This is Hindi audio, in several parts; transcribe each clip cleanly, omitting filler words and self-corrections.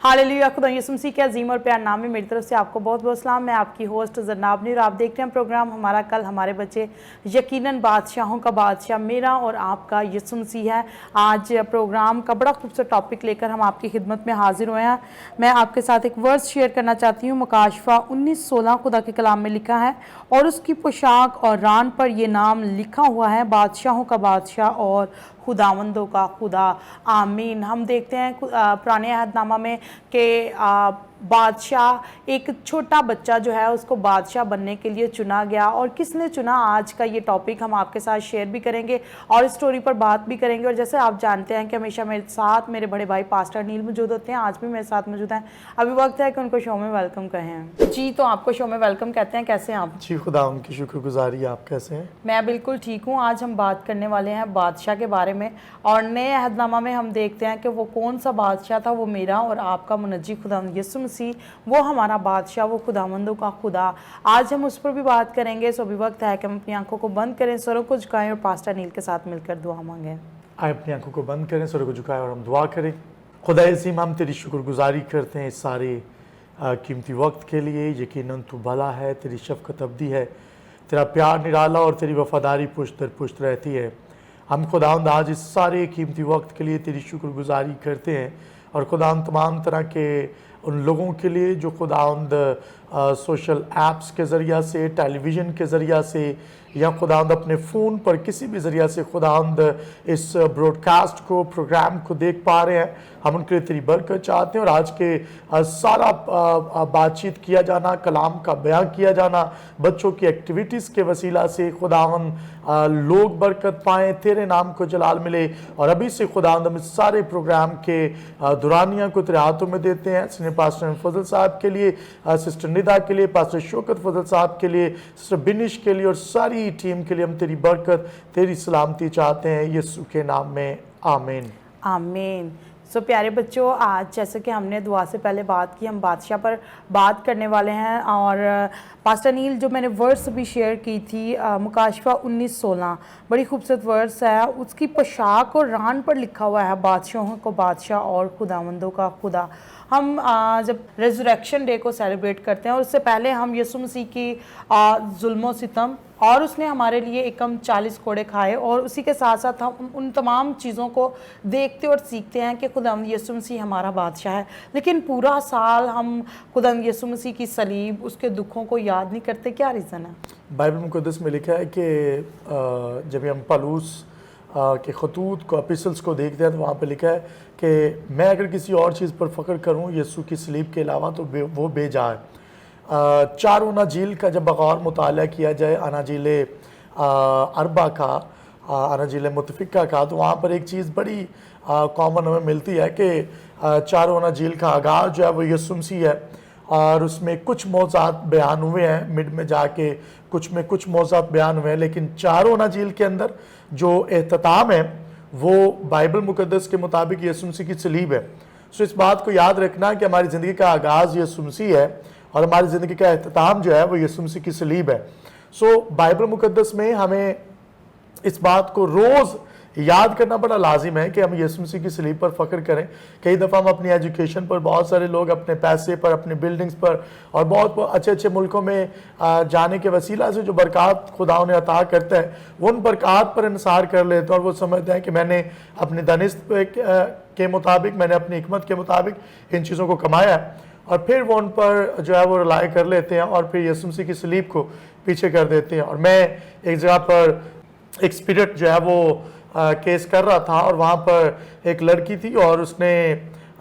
हालेलुया, खुदा यीशु मसीह के अजीम और प्यार नाम में मेरी तरफ से आपको बहुत बहुत सलाम। मैं आपकी होस्ट जरनाबनी और आप देखते हैं प्रोग्राम हमारा कल हमारे बच्चे। यकीनन बादशाहों का बादशाह मेरा और आपका यीशु मसीह है। आज प्रोग्राम का बड़ा खूबसूरत टॉपिक लेकर हम आपकी खिदमत में हाजिर हुए हैं। मैं आपके साथ एक वर्स शेयर करना चाहती हूँ। मुकाशफा 19:16 खुदा के कलाम में लिखा है, और उसकी पोशाक और रान पर यह नाम लिखा हुआ है, बादशाहों का बादशाह और खुदावंदों का खुदा। आमीन। हम देखते हैं पुराने अहदनामा में कि बादशाह, एक छोटा बच्चा जो है उसको बादशाह बनने के लिए चुना गया। और किसने चुना, आज का ये टॉपिक हम आपके साथ शेयर भी करेंगे और स्टोरी पर बात भी करेंगे। और जैसे आप जानते हैं कि हमेशा मेरे साथ मेरे बड़े भाई पास्टर नील मौजूद होते हैं, आज भी मेरे साथ मौजूद हैं। अभी वक्त है कि उनको शो में वेलकम कहें। जी, तो आपको शो में वेलकम कहते हैं। कैसे हैं आप? जी, खुदा उनकी शुक्रगुजारी। आप कैसे हैं? मैं बिल्कुल ठीक हूँ। आज हम बात करने वाले हैं बादशाह के बारे में, और नए अहदनामा में हम देखते हैं कि वो कौन सा बादशाह था। वो मेरा और आपका मुनज्जी खुदा यीशु मसीह, वो हमारा बादशाह, वो खुदावंदों का खुदा। आज हम उस पर भी बात करेंगे। सो अभी वक्त है कि हम अपनी आंखों को बंद करें, सरों को झुकाएं और पास्टर नील के साथ मिलकर दुआ मांगें। आए अपनी आंखों को बंद करें, सरों को झुकाएं और हम दुआ करें। खुदा अज़ीम, हम तेरी शुक्रगुजारी करते हैं इस सारे कीमती वक्त के लिए। यकीनन तू भला है, तेरी शफ़क़त अबदी है, तेरा प्यार निराला और तेरी वफ़ादारी पुश्त दर पुश्त रहती है। हम खुदावंद आज इस सारे कीमती वक्त के लिए तेरी शुक्रगुजारी करते हैं। और खुदावंद तमाम तरह के उन लोगों के लिए जो खुदावंद सोशल ऐप्स के ज़रिया से, टेलीविज़न के ज़रिया से, या खुदावंद अपने फ़ोन पर किसी भी ज़रिया से खुदावंद इस ब्रॉडकास्ट को, प्रोग्राम को देख पा रहे हैं, हम उनके लिए तेरी बरकत चाहते हैं। और आज के सारा बातचीत किया जाना, कलाम का बयां किया जाना, बच्चों की एक्टिविटीज़ के वसीला से खुदावंद लोग बरकत पाएँ, तेरे नाम को जलाल मिले। और अभी से खुदावंद हम इस सारे प्रोग्राम के दुरानिया को तेरे हाथों में देते हैं। सीनियर पास्टर फजल साहब के लिए, सिस्टर निदा के लिए, पास्टर शौकत फजल साहब के लिए, सिस्टर बिनिश के लिए और सारी टीम के लिए हम तेरी बरकत, तेरी सलामती चाहते हैं, यीशु के नाम में, आमीन। आमीन। सो प्यारे बच्चों, आज जैसे कि हमने दुआ से पहले बात की, हम बादशाह पर बात करने वाले हैं। और पास्टर नील, जो मैंने वर्ड्स भी शेयर की थी, मुकाशफा 19:16, बड़ी खूबसूरत वर्ड्स है। उसकी पोशाक और रान पर लिखा हुआ है, बादशाहों को बादशाह और खुदावंदों का खुदा। हम जब रेज़रेक्शन डे को सेलिब्रेट करते हैं, और उससे पहले हम यीशु मसीह की जुल्म सितम, और उसने हमारे लिए एकम 40 कोड़े खाए, और उसी के साथ साथ हम उन तमाम चीज़ों को देखते और सीखते हैं कि खुदा यीशु मसीह हमारा बादशाह है। लेकिन पूरा साल हम खुदा यीशु मसीह की सलीब, उसके दुखों को याद नहीं करते। क्या रीज़न है? बाइबल मुक़द्दस में लिखा है कि जब हम पलूस के खतूत को, एपिसल्स को देखते हैं, तो वहाँ पे लिखा है कि मैं अगर किसी और चीज़ पर फ़ख्र करूँ यीशु की सलीब के अलावा, तो वो बेजा है। चारों अनाजील का जब बग़ौर मुताला किया जाए, अनाजील अरबा का, अनाजील मुतफ़िक़ा का, तो वहाँ पर एक चीज़ बड़ी कॉमन हमें मिलती है कि चारों अनाजील का आगाज़ जो है वो यीशु मसीह है। और उसमें कुछ मौज़ात बयान हुए हैं, मिड में जाके कुछ में कुछ मौज़ात बयान हुए हैं, लेकिन चारों अनाजील के अंदर जो एहतताम है वो बाइबल मुक़द्दस के मुताबिक यीशु मसीह की सलीब है। सो इस बात को याद रखना कि हमारी ज़िंदगी का आगाज़ यीशु मसीह है और हमारी ज़िंदगी का एहतताम जो है वो यीशु मसीह की सलीब है। सो बाइबल मुक़द्दस में हमें इस बात को रोज़ याद करना बड़ा लाजिम है कि हम यीशु मसीह की सलीब पर फ़ख्र करें। कई दफ़ा हम अपनी एजुकेशन पर, बहुत सारे लोग अपने पैसे पर, अपनी बिल्डिंग्स पर और बहुत अच्छे अच्छे मुल्कों में जाने के वसीला से जो बरक़ात खुदा उन्हें अता करता है, वो उन बरक़ात पर इंसार कर लेते हैं और वो समझते हैं कि मैंने अपनी दानिस्त के मुताबिक, मैंने अपनी हिकमत के मुताबिक इन चीज़ों को कमाया है। और फिर वो उन पर जो है वो रिलाई कर लेते हैं और फिर यीशु मसीह की सलीब को पीछे कर देते हैं। और मैं एक जगह पर एक स्पिरिट जो है वो केस कर रहा था, और वहाँ पर एक लड़की थी, और उसने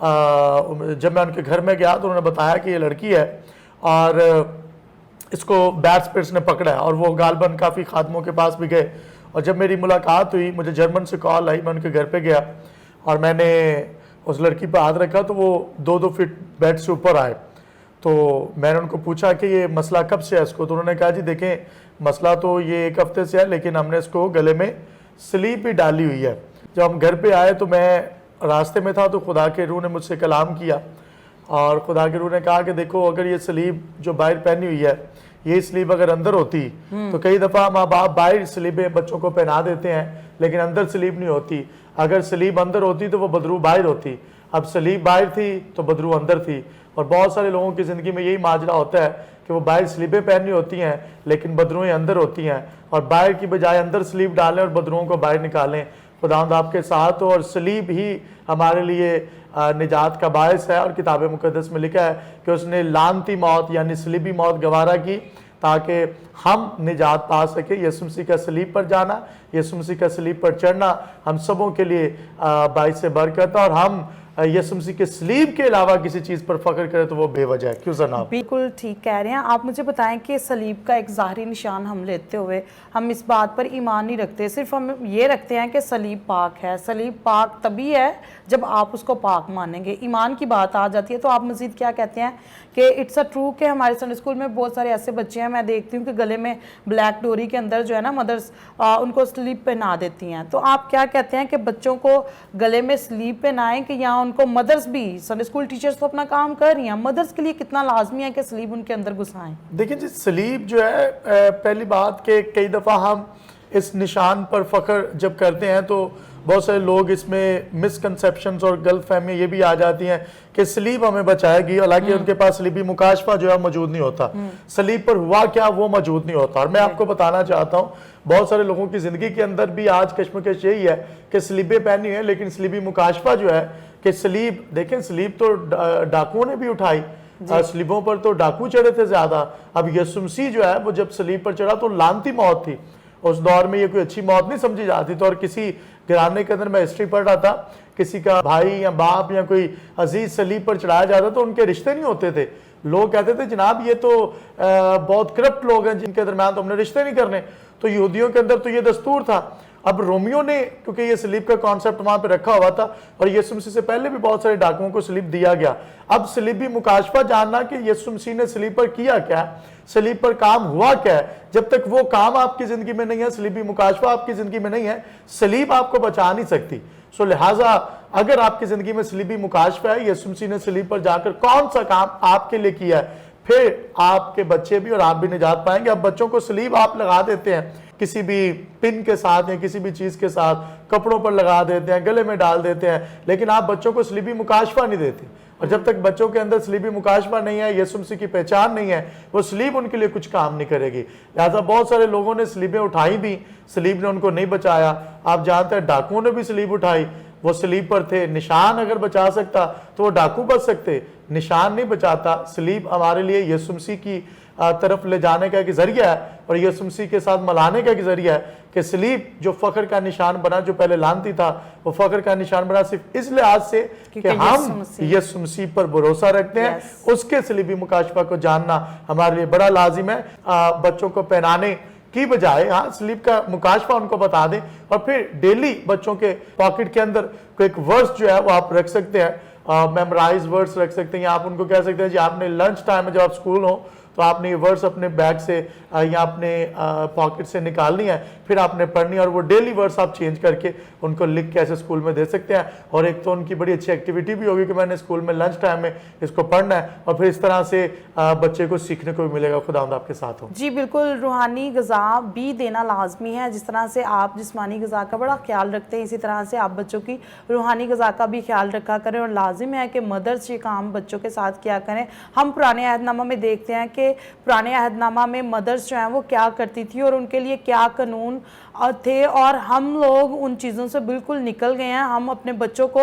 जब मैं उनके घर में गया तो उन्होंने बताया कि ये लड़की है और इसको बैड स्पिरिट्स ने पकड़ा है। और वो गालबन काफ़ी खादमों के पास भी गए, और जब मेरी मुलाकात हुई, मुझे जर्मन से कॉल आई, मैं उनके घर पे गया और मैंने उस लड़की पर हाथ रखा तो वो 2-2 फीट बेड से ऊपर आए। तो मैंने उनको पूछा कि ये मसला कब से है इसको, तो उन्होंने कहा जी देखें, मसला तो ये 1 हफ्ते से है, लेकिन हमने इसको गले में सलीब भी डाली हुई है। जब हम घर पे आए तो मैं रास्ते में था, तो खुदा के रूह ने मुझसे कलाम किया, और खुदा के रूह ने कहा कि देखो, अगर ये सलीब जो बाहर पहनी हुई है, ये सलीब अगर अंदर होती तो कई दफ़ा माँ बाप बाहर सलीबें बच्चों को पहना देते हैं, लेकिन अंदर सलीब नहीं होती। अगर सलीब अंदर होती तो वो बदरू बाहर होती, अब सलीब बाहर थी तो बदरू अंदर थी। और बहुत सारे लोगों की ज़िंदगी में यही माजरा होता है कि वो बाहर स्लीबें पहननी होती हैं लेकिन बदरुएं अंदर होती हैं, और बाहर की बजाय अंदर स्लीब डालें और बदरुओं को बाहर निकालें। खुदावंद आपके साथ हो, और सलीब ही हमारे लिए निजात का बायस है। और किताब मुकद्दस में लिखा है कि उसने लानती मौत यानी सलीबी मौत गवारा की ताकि हम निजात पा सके। यीशु मसीह का सलीब पर जाना, यीशु मसीह का सलीब पर चढ़ना हम सबों के लिए बायस बरकत है। और हम यीशु मसीह के सलीब के अलावा किसी चीज़ पर फख्र करें तो वो बेवजह है। क्यों जनाब? बिल्कुल ठीक कह रहे हैं आप। मुझे बताएं कि सलीब का एक ज़ाहरी निशान हम लेते हुए हम इस बात पर ईमान नहीं रखते, सिर्फ हम ये रखते हैं कि सलीब पाक है। सलीब पाक तभी है जब आप उसको पाक मानेंगे, ईमान की बात आ जाती है। तो आप मज़ीद क्या कहते हैं कि इट्स अ ट्रू कि हमारे संडे स्कूल में बहुत सारे ऐसे बच्चे हैं, मैं देखती हूँ कि गले में ब्लैक डोरी के अंदर जो है ना मदर्स उनको स्लीप पहना देती हैं। तो आप क्या कहते हैं कि बच्चों को गले में स्लीप पहनाएं कि या उनको मदर्स भी, संडे स्कूल टीचर्स तो अपना काम कर रही हैं, मदर्स के लिए कितना लाजमी है कि सलीब उनके अंदर घुसाएं? देखिए जी, सलीब जो है पहली बात कि कई दफ़ा हम इस निशान पर फ़ख्र जब करते हैं तो बहुत सारे लोग इसमें मिसकंसेप्शंस और गलत फहमियाँ ये भी आ जाती हैं कि सलीब हमें बचाएगी, हालांकि उनके पास सलीबी मुकाशफा जो है मौजूद नहीं होता। सलीब पर हुआ क्या वो मौजूद नहीं होता। और मैं आपको बताना चाहता हूँ बहुत सारे लोगों की ज़िंदगी के अंदर भी आज कश्मकश यही है कि सलीबें पहनी है लेकिन सलीबी मुकाशफा जो है कि सलीब, देखें सलीब तो डाकुओं ने भी उठाई, सलीबों पर तो डाकू चढ़े थे ज्यादा। अब यीशु मसीह जो है वो जब सलीब पर चढ़ा तो लानती मौत थी, उस दौर में ये कोई अच्छी मौत नहीं समझी जाती। तो और किसी घराने के अंदर मैं हिस्ट्री पढ़ रहा था, किसी का भाई या बाप या कोई अजीज सलीब पर चढ़ाया जाता तो उनके रिश्ते नहीं होते थे। लोग कहते थे जनाब ये तो बहुत करप्ट लोग हैं जिनके दरम्यान तो हमने रिश्ते नहीं करने। तो यहूदियों के अंदर तो ये दस्तूर था। अब रोमियो ने, क्योंकि ये सलीब का कॉन्सेप्ट वहां पे रखा हुआ था और यीशु मसीह से पहले भी बहुत सारे डाकुओं को सलीब दिया गया। अब सलीबी मुकाशफा जानना कि यीशु मसीह ने सलीब पर किया क्या, सलीब पर काम हुआ क्या है, जब तक वो काम आपकी जिंदगी में नहीं है, सलीबी मुकाशफा आपकी जिंदगी में नहीं है, सलीब आपको बचा नहीं सकती। सो लिहाजा अगर आपकी जिंदगी में सलीबी मुकाशफा है, यीशु मसीह ने सलीब पर जाकर कौन सा काम आपके लिए किया है, फिर आपके बच्चे भी और आप भी निजात पाएंगे। अब बच्चों को सलीब आप लगा देते हैं किसी भी पिन के साथ या किसी भी चीज के साथ, कपड़ों पर लगा देते हैं, गले में डाल देते हैं, लेकिन आप बच्चों को सलीबी मुकाशफा नहीं देते। और जब तक बच्चों के अंदर सलीबी मुकाशफा नहीं है, यीशु मसीह की पहचान नहीं है, वो सलीब उनके लिए कुछ काम नहीं करेगी। लिहाजा बहुत सारे लोगों ने सलीबें उठाई भी, सलीब ने उनको नहीं बचाया। आप जानते हैं डाकुओं ने भी सलीब उठाई, वो सलीब पर थे। निशान अगर बचा सकता तो वो डाकू बच सकते, निशान नहीं बचाता। सलीब हमारे लिए यीशु मसीह की तरफ ले जाने का एक जरिया है और यीशु मसीह के साथ मिलाने का एक जरिया है कि सलीब जो फख्र का निशान बना, जो पहले लानती था, वो फख्र का निशान बना सिर्फ इस लिहाज से कि हम यीशु मसीह पर भरोसा रखते हैं। उसके सलीबी मुकाशफा को जानना हमारे लिए बड़ा लाजिम है। बच्चों को पहनाने की बजाय हाँ सलीब का मुकाशफा उनको बता दें और फिर डेली बच्चों के पॉकेट के अंदर कोई एक वर्स जो है वो आप रख सकते हैं, मेमोराइज वर्ड्स रख सकते हैं, या आप उनको कह सकते हैं जी आपने लंच टाइम में जब आप स्कूल हो तो आपने ये वर्ड्स अपने बैग से या अपने पॉकेट से निकालनी है, फिर आपने पढ़नी है और वो डेली वर्ड्स आप चेंज करके उनको लिख के ऐसे स्कूल में दे सकते हैं। और एक तो उनकी बड़ी अच्छी एक्टिविटी भी होगी कि मैंने स्कूल में लंच टाइम में इसको पढ़ना है और फिर इस तरह से बच्चे को सीखने को भी मिलेगा। खुदावंद आपके साथ हो। जी बिल्कुल, रूहानी ग़िज़ा भी देना लाजमी है। जिस तरह से आप जिस्मानी ग़िज़ा का बड़ा ख्याल रखते हैं, इसी तरह से आप बच्चों की रूहानी ग़िज़ा का भी ख्याल रखा करें और लाजिम है कि मदर्स ये काम बच्चों के साथ किया करें। हम पुराने अहदनामा में देखते हैं कि पुराने अहदनामा में मदर्स जो हैं वो क्या करती थी और उनके लिए क्या कानून थे, और हम लोग उन चीज़ों से बिल्कुल निकल गए हैं। हम अपने बच्चों को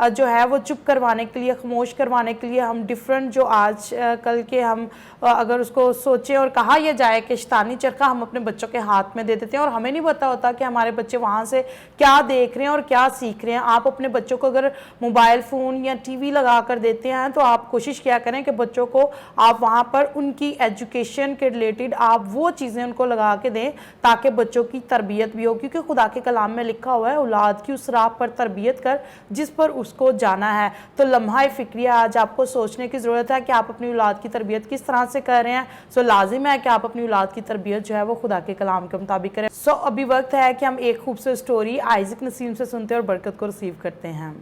जो है वो चुप करवाने के लिए, खामोश करवाने के लिए हम डिफरेंट जो आज कल के हम अगर उसको सोचें और कहा यह जाए कि शैतानी चरखा हम अपने बच्चों के हाथ में दे देते हैं और हमें नहीं पता होता कि हमारे बच्चे वहाँ से क्या देख रहे हैं और क्या सीख रहे हैं। आप अपने बच्चों को अगर मोबाइल फ़ोन या टीवी लगा कर देते हैं तो आप कोशिश किया करें कि बच्चों को आप वहाँ पर उनकी एजुकेशन के रिलेटेड आप वो चीज़ें उनको लगा के दें ताकि बच्चों की तरबियत भी हो, क्योंकि खुदा के कलाम में लिखा हुआ है औलाद की उस राह पर तरबियत कर जिस पर उसको जाना है। तो लम्हा फिक्रिया आज आपको सोचने की ज़रूरत है कि आप अपनी औलाद की तरबियत किस तरह से कर रहे हैं। सो लाजिम है कि आप अपनी औलाद की तरबियत जो है वो खुदा के कलाम के मुताबिक करें। सो अभी वक्त है कि हम एक खूबसूरत स्टोरी आइज़क नसीम से सुनते हैं और बरकत को रिसीव करते हैं।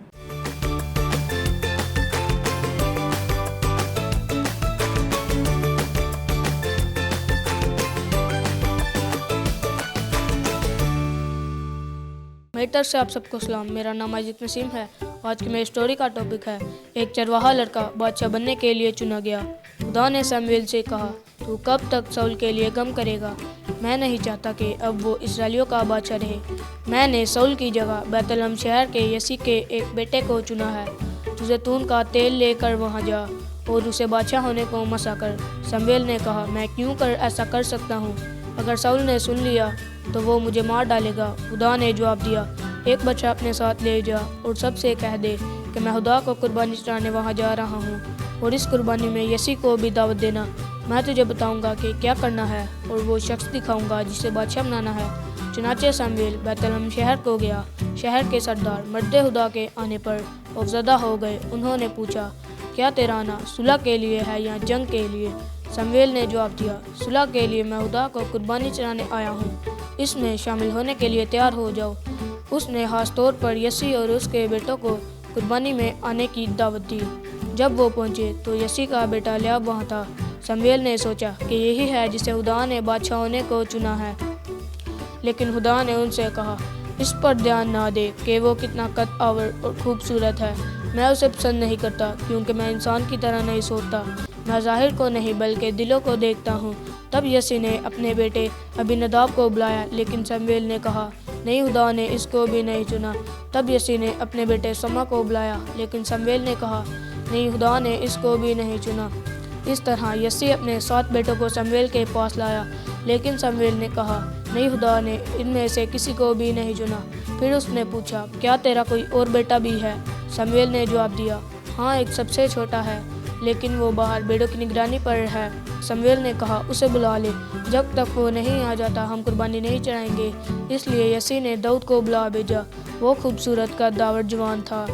मेरी तरफ से आप सबको सलाम। मेरा नाम आइज़िक नसीम है। आज की मेरी स्टोरी का टॉपिक है एक चरवाहा लड़का बादशाह बनने के लिए चुना गया। खुदा ने शमूएल से कहा, तू कब तक शाऊल के लिए गम करेगा? मैं नहीं चाहता कि अब वो इस्राएलियों का बादशाह रहे। मैंने शाऊल की जगह बैतलहम शहर के यसी के एक बेटे को चुना है। तू जैतून का तेल लेकर वहाँ जा और उसे बादशाह होने को मसा कर। शमूएल ने कहा, मैं क्यों कर ऐसा कर सकता हूँ? अगर शाऊल ने सुन लिया तो वो मुझे मार डालेगा। खुदा ने जवाब दिया, एक बच्चा अपने साथ ले जा और सबसे कह दे कि मैं खुदा को कुर्बानी चढ़ाने वहाँ जा रहा हूँ, और इस कुर्बानी में यसी को भी दावत देना। मैं तुझे बताऊँगा कि क्या करना है और वो शख्स दिखाऊँगा जिसे बादशाह बनाना है। चुनाचे शमूएल बैतलहम शहर को गया। शहर के सरदार मर्दे खुदा के आने पर खौफजदा हो गए। उन्होंने पूछा, क्या तेरा आना सुलह के लिए है या जंग के लिए? शमूएल ने जवाब दिया, सुलह के लिए। मैं खुदा को कुर्बानी चढ़ाने आया हूँ, इसमें शामिल होने के लिए तैयार हो जाओ। उसने खास तौर पर यसी और उसके बेटों को कुर्बानी में आने की दावत दी। जब वो पहुँचे तो यसी का बेटा लियाब वहाँ था। शमूएल ने सोचा कि यही है जिसे खुदा ने बादशाह होने को चुना है, लेकिन खुदा ने उनसे कहा, इस पर ध्यान ना दे कि वो कितना कद आवर और खूबसूरत है। मैं उसे पसंद नहीं करता, क्योंकि मैं इंसान की तरह नहीं सोचता। मैं ज़ाहिर को नहीं बल्कि दिलों को देखता हूँ। तब यसी ने अपने बेटे अबीनदाब को बुलाया, लेकिन शमूएल ने कहा, नहीं, खुदा ने इसको भी नहीं चुना। तब यसी ने अपने बेटे शमा को बुलाया, लेकिन शमूएल ने कहा, नहीं, खुदा ने इसको भी नहीं चुना। इस तरह यसी अपने 7 बेटों को शमूएल के पास लाया, लेकिन शमूएल ने कहा, नहीं, खुदा ने इनमें से किसी को भी नहीं चुना। फिर उसने पूछा, क्या तेरा कोई और बेटा भी है? शमूएल ने जवाब दिया, हाँ, एक सबसे छोटा है, लेकिन वो बाहर भेड़ों की निगरानी पर है। शमूएल ने कहा, उसे बुला ले। जब तक वो नहीं आ जाता हम कुर्बानी नहीं चढ़ाएंगे। इसलिए यसी ने दाऊद को बुला भेजा। वो खूबसूरत का दावत जवान था।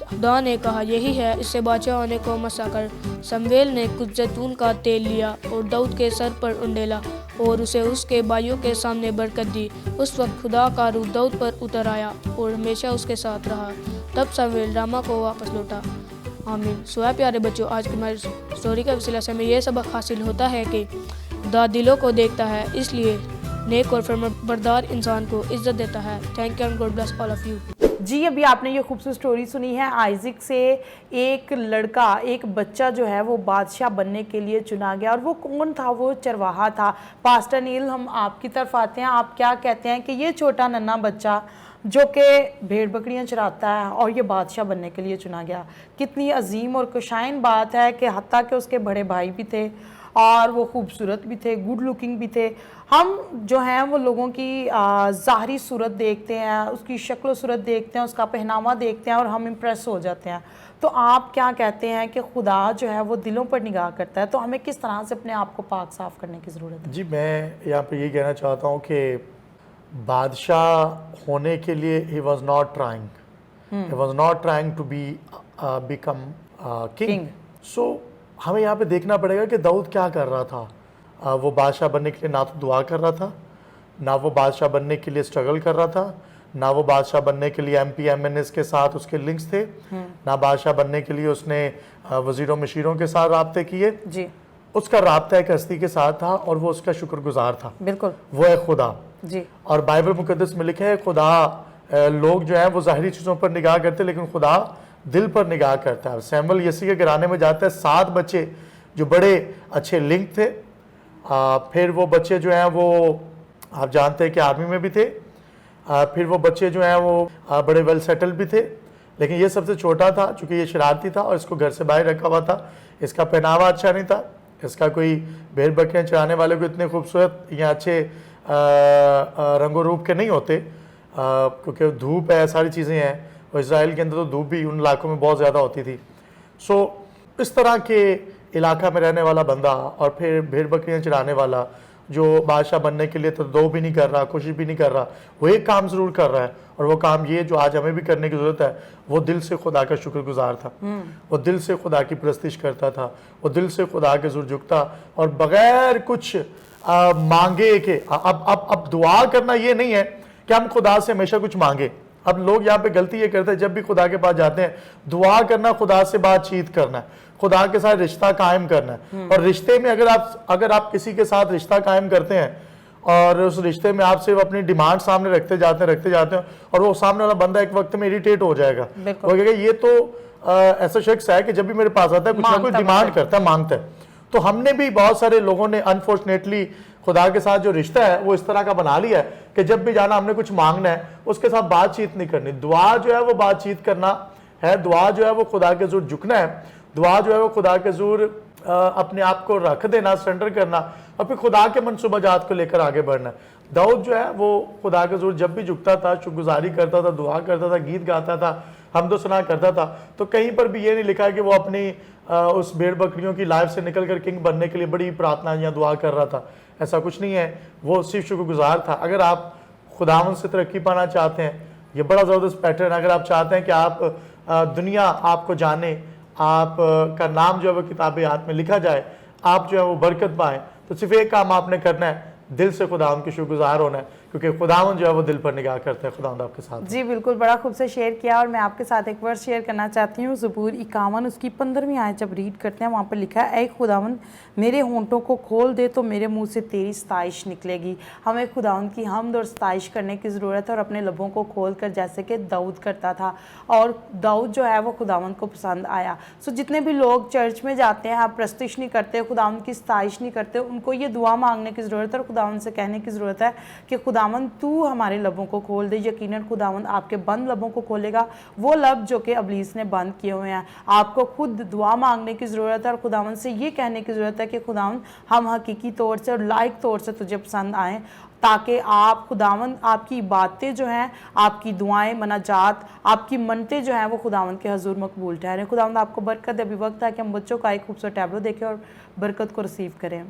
खुदा ने कहा, यही है, इससे बादशाह होने को मसा कर। शमूएल ने कुछ जैतून का तेल लिया और दाऊद के सर पर उंडेला और उसे उसके भाइयों के सामने बरकत दी। उस वक्त खुदा का रूह दाऊद पर उतर आया और हमेशा उसके साथ रहा। तब शमूएल रामा को वापस लौटा। आमीन। सो प्यारे बच्चों, आज की हमारी स्टोरी का वसीला से हमें यह सबक हासिल होता है कि खुदा दिलों को देखता है, इसलिए नेक और फरमाबरदार इंसान को इज्जत देता है। Thank you and God bless all of you. जी, अभी आपने ये खूबसूरत स्टोरी सुनी है। आइज़िक से एक लड़का, एक बच्चा जो है वो बादशाह बनने के लिए चुना गया। और वो कौन था? वो चरवाहा था। पास्टर नील, हम आपकी तरफ आते हैं। आप क्या कहते हैं कि ये छोटा नन्हा बच्चा जो कि भेड़ बकरियां चराता है और ये बादशाह बनने के लिए चुना गया, कितनी अजीम और कुशाइन बात है कि हत्ता कि उसके बड़े भाई भी थे और वो खूबसूरत भी थे, गुड लुकिंग भी थे। हम जो हैं वो लोगों की ज़ाहरी सूरत देखते हैं, उसकी शक्ल सूरत देखते हैं, उसका पहनावा देखते हैं और हम इम्प्रेस हो जाते हैं। तो आप क्या कहते हैं कि खुदा जो है वो दिलों पर निगाह करता है, तो हमें किस तरह से अपने आप को पाक साफ़ करने की ज़रूरत है? जी, मैं यहाँ पे ये कहना चाहता हूँ कि बादशाह होने के लिए ही was not trying to be become king. So हमें यहाँ पे देखना पड़ेगा कि दाऊद क्या कर रहा था। वो बादशाह बनने के लिए ना तो दुआ कर रहा था, ना वो बादशाह बनने के लिए स्ट्रगल कर रहा था, ना वो बादशाह बनने के लिए MP MNS के साथ उसके लिंक्स थे, ना बादशाह बनने के लिए उसने वजीरों मशीरों के साथ राब्ते किए। जी, उसका राब्ता एक हस्ती के साथ था और वो उसका शुक्रगुजार था। बिल्कुल, वो है खुदा। जी। और बाइबल मुकद्दस में लिखा है, खुदा लोग जो है वो ज़ाहिरी चीज़ों पर निगाह करते, लेकिन खुदा दिल पर निगाह करता है। सैमुअल यसी के घराने में जाता है, 7 बच्चे जो बड़े अच्छे लिंक थे। फिर वो बच्चे जो हैं वो आप जानते हैं कि आर्मी में भी थे। फिर वो बच्चे जो हैं वो बड़े वेल सेटल भी थे, लेकिन ये सबसे छोटा था चूँकि ये शरारती था और इसको घर से बाहर रखा हुआ था। इसका पहनावा अच्छा नहीं था, इसका कोई भेड़ बकरियाँ चराने वाले को इतने खूबसूरत या अच्छे रंगो रूप के नहीं होते, क्योंकि धूप है, सारी चीज़ें हैं, और इसराइल के अंदर तो धूप भी उन इलाकों में बहुत ज़्यादा होती थी। सो इस तरह के इलाका में रहने वाला बंदा और फिर भेड़ बकरियाँ चराने वाला जो बादशाह बनने के लिए तो दो भी नहीं कर रहा, कोशिश भी नहीं कर रहा, वो एक काम ज़रूर कर रहा है, और वो काम ये जो आज हमें भी करने की ज़रूरत है, वो दिल से खुदा का शुक्रगुजार था। वो दिल से खुदा की प्रस्तिश करता था, वो दिल से खुदा के ज़रूर झुकता और बग़ैर कुछ मांगे के। अब दुआ करना ये नहीं है कि हम खुदा से हमेशा कुछ मांगे। अब लोग यहाँ पे गलती ये करते हैं, जब भी खुदा के पास जाते हैं, दुआ करना, खुदा से बातचीत करना है, खुदा के साथ रिश्ता कायम करना है। और रिश्ते में अगर आप किसी के साथ रिश्ता कायम करते हैं और उस रिश्ते में आप सिर्फ अपनी डिमांड सामने रखते जाते हैं और वो सामने वाला बंदा एक वक्त में इरिटेट हो जाएगा। बिल्कुल। वो कहेगा ये तो ऐसा शख्स है कि जब भी मेरे पास आता है कुछ ना कुछ डिमांड करता है, मांगता है। तो हमने भी बहुत सारे लोगों ने अनफॉर्चुनेटली खुदा के साथ जो रिश्ता है वो इस तरह का बना लिया है कि जब भी जाना हमने कुछ मांगना है उसके साथ बातचीत नहीं करनी। दुआ जो है वो बातचीत करना है, दुआ जो है वो खुदा के ज़रूर झुकना है, दुआ जो है वो खुदा के ज़रूर अपने आप को रख देना, सरेंडर करना और फिर खुदा के मनसूबा जात को लेकर आगे बढ़ना। दाऊद जो है वो खुदा के ज़रूर जब भी झुकता था, शुक्रगुजारी करता था, दुआ करता था, गीत गाता था, हमदो सना करता था। तो कहीं पर भी ये नहीं लिखा कि वो अपनी उस भेड़ बकरियों की लाइफ से निकल कर किंग बनने के लिए बड़ी प्रार्थना या दुआ कर रहा था, ऐसा कुछ नहीं है। वो सिर्फ शुक्रगुजार था। अगर आप खुदावन से तरक्की पाना चाहते हैं, ये बड़ा ज़बरदस्त पैटर्न, अगर आप चाहते हैं कि आप दुनिया आपको जाने, आप का नाम जो है वो किताब हाथ में लिखा जाए, आप जो है वो बरकत पाएँ, तो सिर्फ एक काम आपने करना है, दिल से खुदावन की शुक्रगुजार होना है, क्योंकि खुदावन जो है वो दिल पर निगाह करते हैं। खुदावन आपके साथ। जी बिल्कुल, बड़ा खूब से शेयर किया। और मैं आपके साथ एक वर्ड शेयर करना चाहती हूँ। ज़बूर 51 उसकी 15वीं आयत जब रीड करते हैं, वहाँ पर लिखा है, ऐ खुदावन मेरे होंठों को खोल दे तो मेरे मुंह से तेरी सताइश निकलेगी। हमें खुदावन की हमद और सताइश करने की ज़रूरत है और अपने लबों को खोल कर, जैसे कि दाऊद करता था। और दाऊद जो है वो खुदावन को पसंद आया। सो जितने भी लोग चर्च में जाते हैं, आप प्रस्तिश नहीं करते, खुदावन की सताइश नहीं करते, उनको ये दुआ मांगने की ज़रूरत है और खुदावन से कहने की ज़रूरत है कि खुदावन तू हमारे लबों को खोल दे। यकीनन खुदावन आपके बंद लबों को खोलेगा, वो लब जो कि अबलीस ने बंद किए हुए हैं। आपको खुद दुआ मांगने की ज़रूरत है और खुदावन से ये कहने की ज़रूरत है कि खुदावन हम हकीकी तौर से और लायक तौर से तुझे पसंद आएँ, ताकि आप खुदावन आपकी बातें जो हैं, आपकी दुआएं, मनाजात, आपकी मन्नतें जो हैं वो खुदावन के हजूर मकबूल ठहरें। खुदावन आपको बरकत दे। अभी वक्त है कि हम बच्चों का एक खूबसूरत टैबलो देखें और बरकत को रिसीव करें।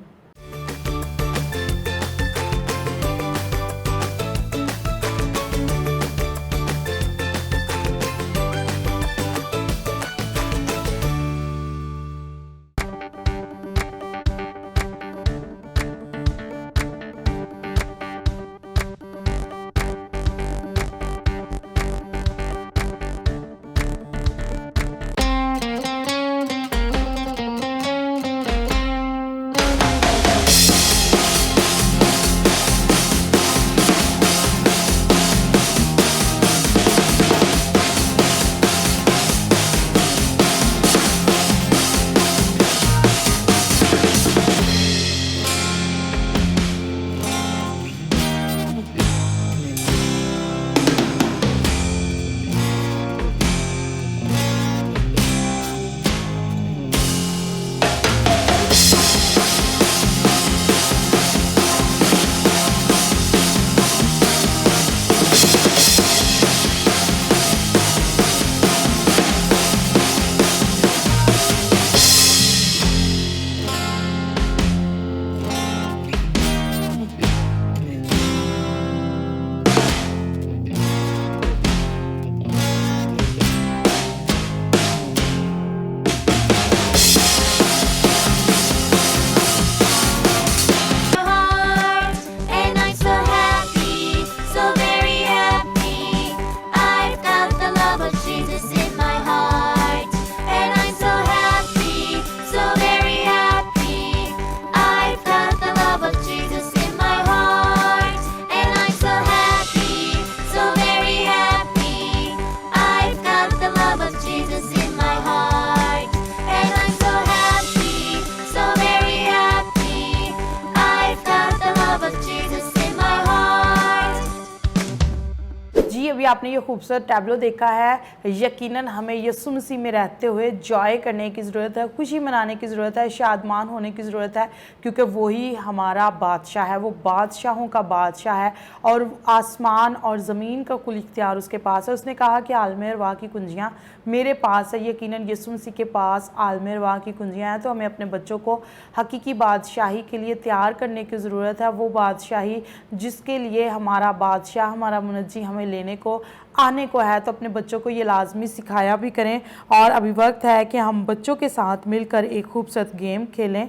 अभी आपने ये खूबसूरत टैबलो देखा है। यकीनन हमें यीशु मसीह में रहते हुए जॉय करने की ज़रूरत है, खुशी मनाने की ज़रूरत है, शादमान होने की ज़रूरत है, क्योंकि वही हमारा बादशाह है। वो बादशाहों का बादशाह है और आसमान और ज़मीन का कुल इख्तियार उसके पास है। उसने कहा कि आलम अरवाह की कुंजियाँ मेरे पास है। यकीनन यीशु मसीह के पास आलम अरवाह की कुंजियाँ हैं। तो हमें अपने बच्चों को हकीकी बादशाही के लिए तैयार करने की ज़रूरत है। वो बादशाही जिसके लिए हमारा बादशाह, हमारा मुनज्जी हमें लेने को आने को है। तो अपने बच्चों को ये लाजमी सिखाया भी करें। और अभी वक्त है कि हम बच्चों के साथ मिलकर एक खूबसूरत गेम खेलें।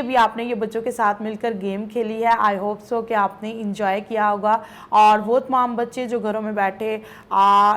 भी आपने ये बच्चों के साथ मिलकर गेम खेली है। आई होप सो कि आपने इंजॉय किया होगा और वो तमाम बच्चे जो घरों में बैठे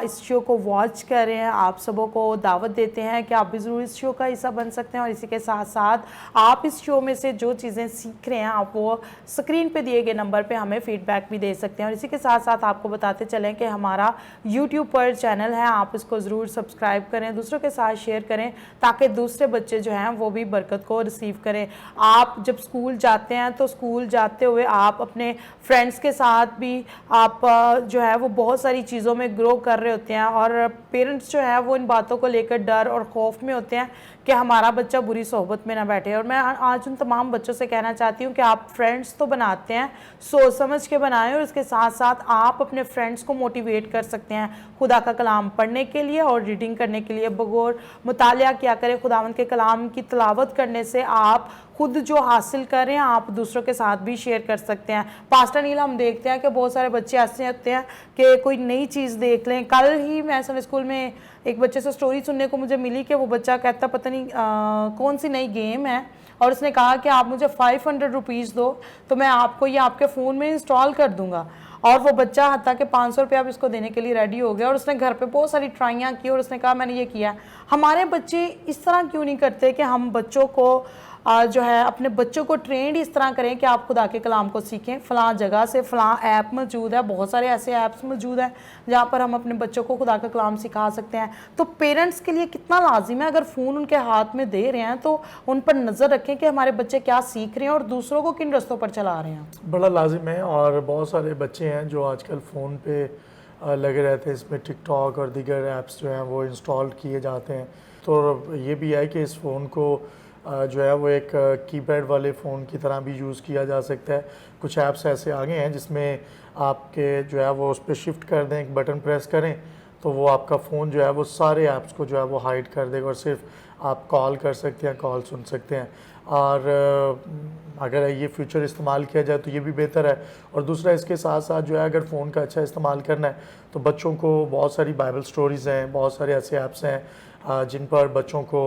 इस शो को वॉच कर रहे हैं, आप सबों को दावत देते हैं कि आप भी ज़रूर इस शो का हिस्सा बन सकते हैं। और इसी के साथ साथ आप इस शो में से जो चीज़ें सीख रहे हैं आप वो स्क्रीन पे दिए गए नंबर पे हमें फीडबैक भी दे सकते हैं। और इसी के साथ साथ आपको बताते चलें कि हमारा यूट्यूब पर चैनल है, आप इसको ज़रूर सब्सक्राइब करें, दूसरों के साथ शेयर करें ताकि दूसरे बच्चे जो हैं वो भी बरकत को रिसीव करें। आप जब स्कूल जाते हैं तो स्कूल जाते हुए आप अपने फ्रेंड्स के साथ भी आप जो है वो बहुत सारी चीज़ों में ग्रो कर रहे होते हैं और पेरेंट्स जो है वो इन बातों को लेकर डर और खौफ में होते हैं कि हमारा बच्चा बुरी सोहबत में ना बैठे। और मैं आज उन तमाम बच्चों से कहना चाहती हूँ कि आप फ्रेंड्स तो बनाते हैं, सोच समझ के बनाएं और इसके साथ साथ आप अपने फ्रेंड्स को मोटिवेट कर सकते हैं खुदा का कलाम पढ़ने के लिए और रीडिंग करने के लिए। बगौर मुतालिया क्या करें, खुदावंद के कलाम की तिलावत करने से आप खुद जो हासिल कर रहे हैं आप दूसरों के साथ भी शेयर कर सकते हैं। पास्टर नील, हम देखते हैं कि बहुत सारे बच्चे ऐसे होते हैं कि कोई नई चीज़ देख लें। कल ही मैं संडे स्कूल में एक बच्चे से स्टोरी सुनने को मुझे मिली कि वो बच्चा कहता पता नहीं कौन सी नई गेम है और उसने कहा कि आप मुझे 500 रुपीज़ दो तो मैं आपको ये आपके फ़ोन में इंस्टॉल कर दूंगा। और वो बच्चा हत्ता कि 500 रुपये आप इसको देने के लिए रेडी हो गया और उसने घर पे बहुत सारी ट्राइयाँ की और उसने कहा मैंने ये किया। हमारे बच्चे इस तरह क्यों नहीं करते कि हम बच्चों को जो है अपने बच्चों को ट्रेंड इस तरह करें कि आप खुदा के कलाम को सीखें। फ़लाँ जगह से फ़लाँ ऐप मौजूद है, बहुत सारे ऐसे ऐप्स मौजूद हैं जहाँ पर हम अपने बच्चों को खुदा का कलाम सिखा सकते हैं। तो पेरेंट्स के लिए कितना लाजिम है अगर फ़ोन उनके हाथ में दे रहे हैं तो उन पर नज़र रखें कि हमारे बच्चे क्या सीख रहे हैं और दूसरों को किन रस्तों पर चला रहे हैं। बड़ा लाजिम है। और बहुत सारे बच्चे हैं जो आजकल फ़ोन पे लगे रहते हैं, इसमें टिकटॉक और दीगर ऐप्स जो हैं वो इंस्टॉल किए जाते हैं। तो ये भी है कि इस फ़ोन को जो है वो एक कीपैड वाले फ़ोन की तरह भी यूज़ किया जा सकता है। कुछ ऐप्स ऐसे आ गए हैं जिसमें आपके जो है वो उस पर शिफ्ट कर दें, एक बटन प्रेस करें तो वो आपका फ़ोन जो है वो सारे ऐप्स को जो है वो हाइड कर देगा और सिर्फ आप कॉल कर सकते हैं, कॉल सुन सकते हैं। और अगर ये फ्यूचर इस्तेमाल किया जाए तो ये भी बेहतर है। और दूसरा इसके साथ साथ जो है अगर फ़ोन का अच्छा इस्तेमाल करना है तो बच्चों को बहुत सारी बाइबल स्टोरीज़ हैं, बहुत सारे ऐसे ऐप्स हैं जिन पर बच्चों को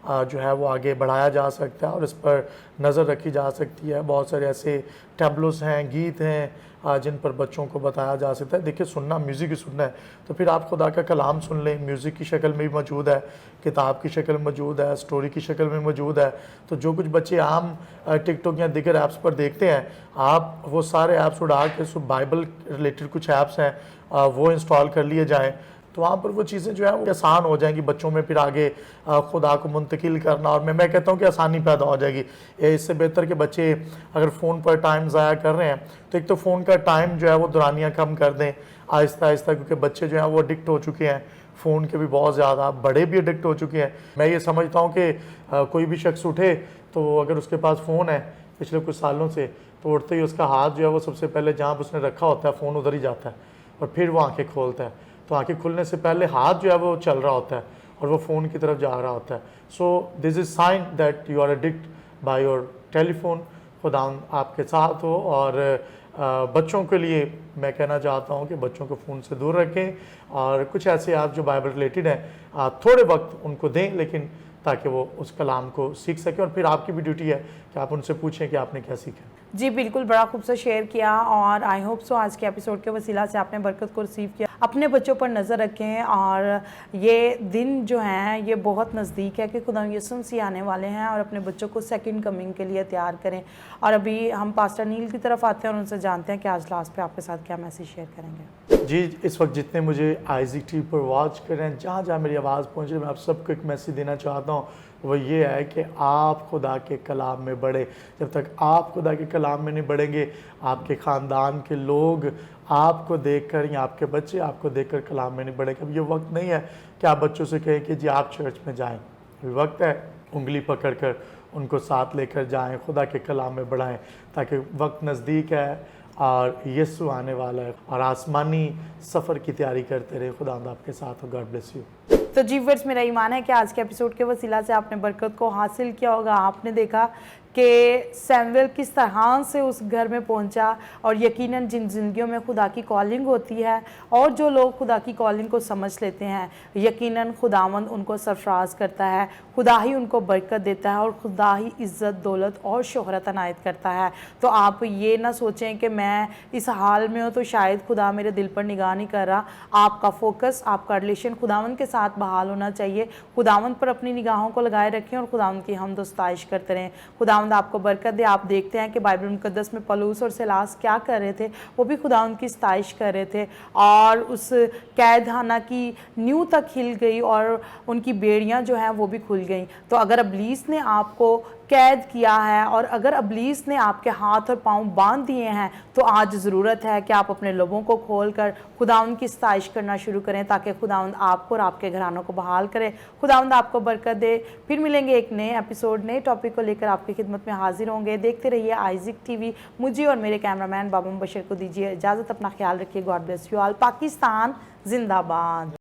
जो है वो आगे बढ़ाया जा सकता है और इस पर नज़र रखी जा सकती है। बहुत सारे ऐसे टैबलोस हैं, गीत हैं जिन पर बच्चों को बताया जा सकता है। देखिए, सुनना, म्यूज़िक ही सुनना है तो फिर आप खुदा का कलाम सुन लें। म्यूज़िक की शक्ल में भी मौजूद है, किताब की शक्ल में मौजूद है, स्टोरी की शक्ल में मौजूद है। तो जो कुछ बच्चे आम टिकटॉक या दीगर ऐप्स पर देखते हैं, आप वो सारे ऐप्स उड़ा के सो बाइबल रिलेटेड कुछ ऐप्स हैं वो इंस्टॉल कर लिए जाएँ तो वहाँ पर वो चीज़ें जो है वो आसान हो जाएंगी बच्चों में। फिर आगे खुदा को मुंतकिल करना, और मैं कहता हूँ कि आसानी पैदा हो जाएगी। इससे बेहतर कि बच्चे अगर फ़ोन पर टाइम ज़ाया कर रहे हैं तो एक तो फ़ोन का टाइम जो है वो दुरानियाँ कम कर दें आहिस्ता आहिस्ता, क्योंकि बच्चे जो हैं वो एडिक्ट हो चुके हैं फ़ोन के भी बहुत ज़्यादा, बड़े भी एडिक्ट हो चुके हैं। मैं ये समझता हूँ कि कोई भी शख्स उठे तो अगर उसके पास फ़ोन है पिछले कुछ सालों से तो उठते ही उसका हाथ जो है वो सबसे पहले जहाँ पर उसने रखा होता है फ़ोन उधर ही जाता है और फिर वो आँखें खोलता है। तो आँखें खुलने से पहले हाथ जो है वो चल रहा होता है और वो फ़ोन की तरफ जा रहा होता है। So this is sign that you are addict by your telephone. खुदा आपके साथ हो। और बच्चों के लिए मैं कहना चाहता हूँ कि बच्चों को फ़ोन से दूर रखें और कुछ ऐसे आप जो बाइबल रिलेटेड हैं थोड़े वक्त उनको दें, लेकिन ताकि वो उस कलाम को सीख सकें। और फिर आपकी भी ड्यूटी है कि आप उनसे पूछें कि आपने क्या सीखा। जी बिल्कुल, बड़ा खूबसूरत शेयर किया और आई होप सो आज के एपिसोड के वसीला से आपने बरकत को रिसीव किया। अपने बच्चों पर नज़र रखें और ये दिन जो हैं ये बहुत नज़दीक है कि खुदा यीशु मसीह आने वाले हैं और अपने बच्चों को सेकंड कमिंग के लिए तैयार करें। और अभी हम पास्टर नील की तरफ आते हैं और उनसे जानते हैं कि आज लास्ट पे आपके साथ क्या मैसेज शेयर करेंगे। जी, इस वक्त जितने मुझे आइज़िक टीवी पर वॉच कर रहे हैं, जहाँ जहाँ मेरी आवाज़ पहुँच रही है, मैं आप सबको एक मैसेज देना चाहता हूँ। वो ये है कि आप खुदा के कलाम में बढ़े। जब तक आप खुदा के कलाम में नहीं बढ़ेंगे, आपके ख़ानदान के लोग आपको देखकर या आपके बच्चे आपको देखकर कलाम में नहीं बढ़ेंगे। अब ये वक्त नहीं है कि आप बच्चों से कहें कि जी आप चर्च में जाएं। अभी वक्त है उंगली पकड़कर उनको साथ लेकर जाएं, खुदा के कलाम में बढ़ाएं, ताकि वक्त नज़दीक है और यीशु आने वाला है और आसमानी सफ़र की तैयारी करते रहे। खुदा आपके साथ हो। God bless you. तो जी व्यूअर्स, मेरा ईमान है कि आज के एपिसोड के वसीला से आपने बरकत को हासिल किया होगा। आपने देखा कि सैमुअल किस तरह से उस घर में पहुंचा, और यकीनन जिन ज़िंदगियों में खुदा की कॉलिंग होती है और जो लोग खुदा की कॉलिंग को समझ लेते हैं, यकीनन खुदावंद उनको सरफराज करता है, खुदा ही उनको बरकत देता है और खुदा ही इज़्ज़त, दौलत और शोहरत अनायत करता है। तो आप ये ना सोचें कि मैं इस हाल में हूँ तो शायद खुदा मेरे दिल पर निगाह नहीं कर रहा। आपका फोकस, आपका रिलेशन खुदावंद के साथ बहाल होना चाहिए। खुदावंद पर अपनी निगाहों को लगाए रखें और खुदावंद की हमद व सताइश करते रहें। खुदावंद आपको बरकत दे। आप देखते हैं कि बाइबल मुकद्दस में पौलुस और सिलास क्या कर रहे थे, वो भी खुदावंद की सताइश कर रहे थे, और उस कैदखाना की नींव तक हिल गई और उनकी बेड़ियां जो हैं वो भी खुल गई। तो अगर इब्लीस ने आपको कैद किया है और अगर इब्लीस ने आपके हाथ और पांव बांध दिए हैं, तो आज ज़रूरत है कि आप अपने लबों को खोलकर खुदावंद की सताइश करना शुरू करें, ताकि खुदावंद आपको और आपके घरानों को बहाल करे। खुदावंद आपको बरकत दे। फिर मिलेंगे एक नए एपिसोड, नए टॉपिक को लेकर आपकी खिदमत में हाजिर होंगे। देखते रहिए आइज़िक टीवी। मुझे और मेरे कैमरामैन बाबा मुबशर को दीजिए इजाज़त। अपना ख्याल रखिए। God bless you all. Pakistan जिंदाबाद।